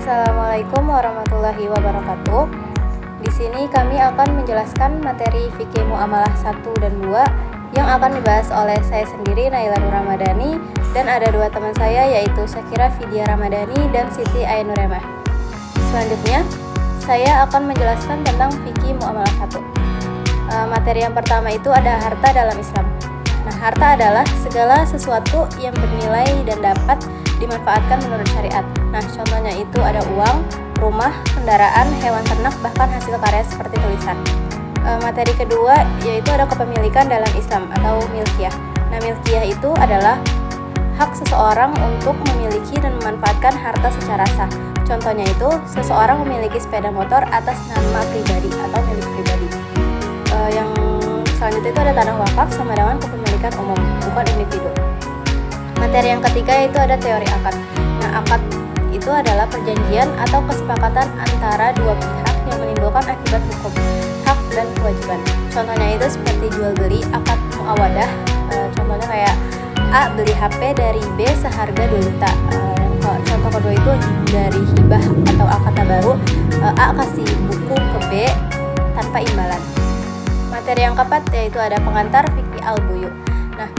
Assalamualaikum warahmatullahi wabarakatuh. Di sini kami akan menjelaskan materi fikih muamalah 1 dan 2 yang akan dibahas oleh saya sendiri, Naila Nur Ramadhani, dan ada dua teman saya yaitu Syakira Vidya Ramadhani dan Siti Ainuremah. Selanjutnya, saya akan menjelaskan tentang fikih muamalah 1. Materi yang pertama itu ada harta dalam Islam. Nah, harta adalah segala sesuatu yang bernilai dan dapat dimanfaatkan menurut syariat. Nah, contohnya itu ada uang, rumah, kendaraan, hewan ternak, bahkan hasil karya seperti tulisan. Materi kedua yaitu ada kepemilikan dalam Islam atau milkiyah. Nah, milkiyah itu adalah hak seseorang untuk memiliki dan memanfaatkan harta secara sah. Contohnya itu seseorang memiliki sepeda motor atas nama pribadi atau milik pribadi. Yang selanjutnya itu ada tanah wakaf sama dengan kepemilikan umum, bukan individu. Materi yang ketiga yaitu ada teori akad. Nah, akad itu adalah perjanjian atau kesepakatan antara dua pihak yang menimbulkan akibat hukum, hak dan kewajiban. Contohnya itu seperti jual beli, akad muawadah. Contohnya kayak A beli HP dari B seharga 2 juta. Contoh kedua itu dari hibah atau akad tabaru. A kasih buku ke B tanpa imbalan. Materi yang keempat yaitu ada pengantar fikih al-buyu. Nah,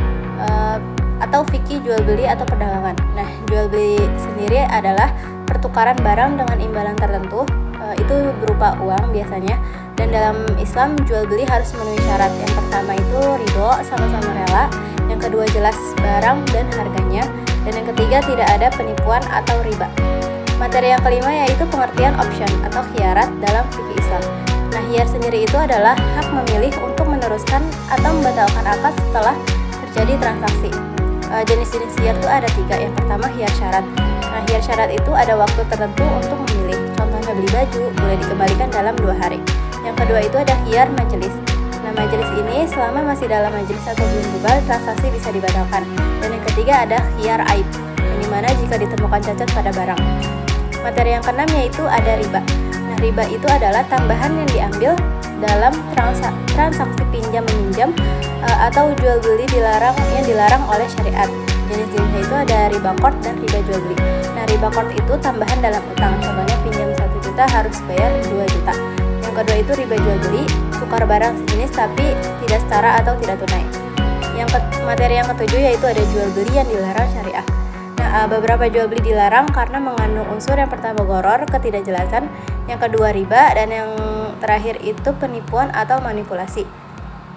atau fikih jual beli atau perdagangan. Nah, jual beli sendiri adalah pertukaran barang dengan imbalan tertentu, itu berupa uang biasanya. Dan dalam Islam jual beli harus memenuhi syarat. Yang pertama itu ridho, sama-sama rela. Yang kedua jelas barang dan harganya. Dan yang ketiga tidak ada penipuan atau riba. Materi yang kelima yaitu pengertian option atau khiyarat dalam fikih Islam. Nah, khiyar sendiri itu adalah hak memilih untuk meneruskan atau membatalkan akad setelah terjadi transaksi. Jenis-jenis khiyar itu ada 3. Yang pertama khiyar syarat. Nah, khiyar syarat itu ada waktu tertentu untuk memilih. Contohnya beli baju boleh dikembalikan dalam 2 hari. Yang kedua itu ada khiyar majelis. Nah, majelis ini selama masih dalam majelis atau belum bubar, transaksi bisa dibatalkan. Dan yang ketiga ada khiyar aib, yang dimana jika ditemukan cacat pada barang. Materi yang keenam yaitu ada riba. Nah, riba itu adalah tambahan yang diambil dalam transaksi pinjam meminjam atau jual beli yang dilarang oleh syariat. Jenis-jenisnya itu ada riba qard dan riba jual beli. Nah, riba qard itu tambahan dalam utang. Contohnya pinjam 1 juta harus bayar 2 juta. Yang kedua itu riba jual beli, tukar barang sejenis tapi tidak setara atau tidak tunai. Materi yang ketujuh yaitu ada jual beli yang dilarang syariah. Nah, beberapa jual beli dilarang karena mengandung unsur yang pertama goror, ketidakjelasan, yang kedua riba, dan yang terakhir itu penipuan atau manipulasi.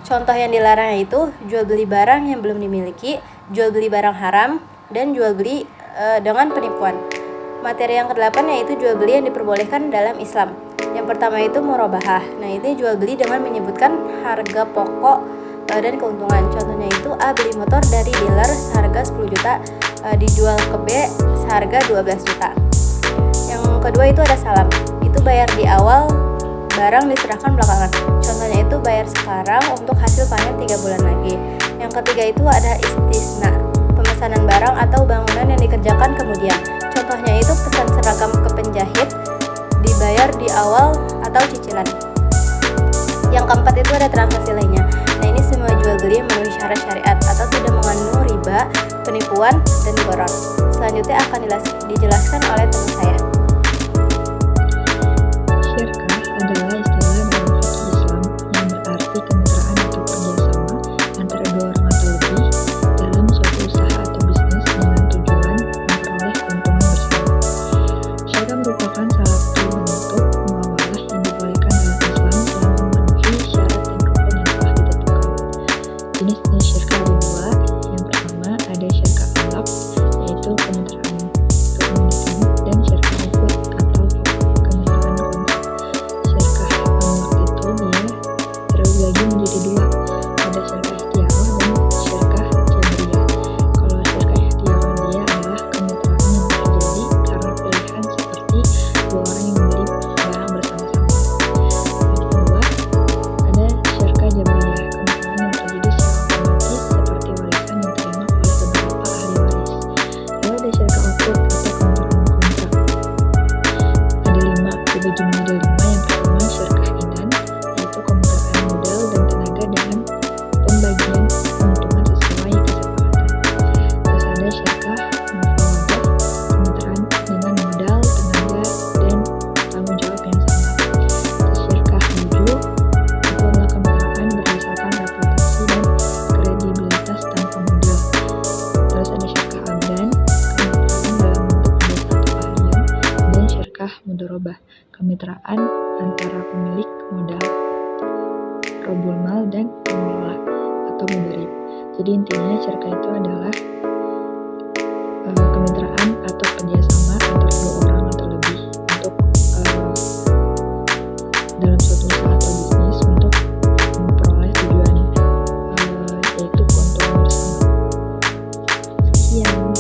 Contoh yang dilarang yaitu jual beli barang yang belum dimiliki, jual beli barang haram, dan jual beli dengan penipuan. Materi yang ke-8 yaitu jual beli yang diperbolehkan dalam Islam. Yang pertama itu murabahah. Nah, ini jual beli dengan menyebutkan harga pokok dan keuntungan. Contohnya itu A beli motor dari dealer seharga 10 juta, dijual ke B seharga 12 juta. Yang kedua itu ada salam. Itu bayar di awal, barang diserahkan belakangan. Contohnya itu bayar sekarang untuk hasil panen 3 bulan lagi. Yang ketiga itu ada istisna, pemesanan barang atau bangunan yang dikerjakan kemudian. Contohnya itu pesan seragam ke penjahit, dibayar di awal atau cicilan. Yang keempat itu ada transaksi lainnya. Nah, ini semua jual beli yang memenuhi syarat syariat atau tidak mengandung riba, penipuan, dan goror. Selanjutnya akan dijelaskan oleh teman saya. Syirkah adalah istilah dalam fikih Islam yang berarti kemitraan atau kerjasama antara 2 orang atau lebih dalam suatu usaha atau bisnis dengan tujuan memperoleh keuntungan bersama. Syirkah merupakan salah satu bentuk muamalah yang dibolehkan dalam Islam selama memenuhi syarat dan rukun yang telah ditentukan. Jenis-jenis syirkah ada 2. Yang pertama ada syirkah alaq, yaitu kemitraan kepemilikan, dan syirkah ukhuwah atau kemitraan konsep. Syirkah mudharabah, kemitraan antara pemilik modal, robul mal, dan pengelola atau mudharib. Jadi intinya syirkah itu adalah kemitraan atau kerjasama antara dua orang atau lebih untuk dalam suatu usaha atau bisnis untuk memperoleh tujuan yaitu keuntungan bersama. Sekian.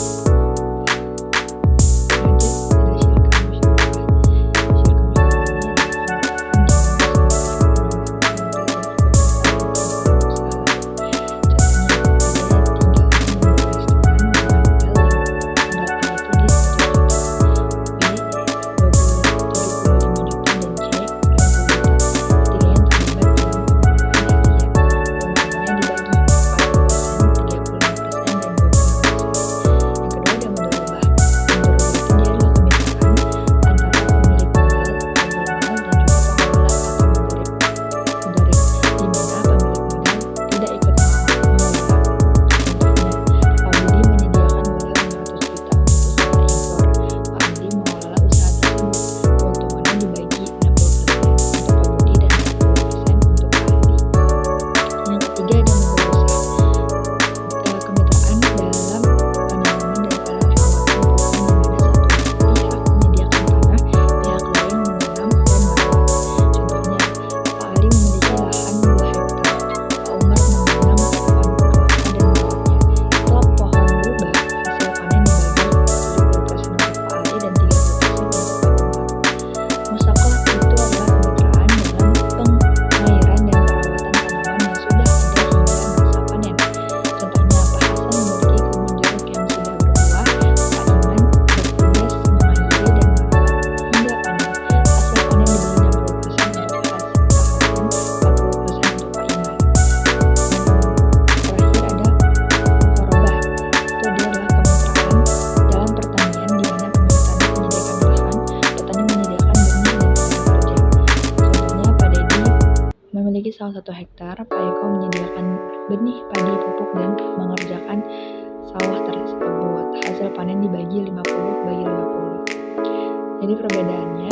Memiliki salah 1 hektar, Pak Eko menyediakan benih, padi, pupuk, dan mengerjakan sawah tersebut. Hasil panen dibagi 50/50. Jadi perbedaannya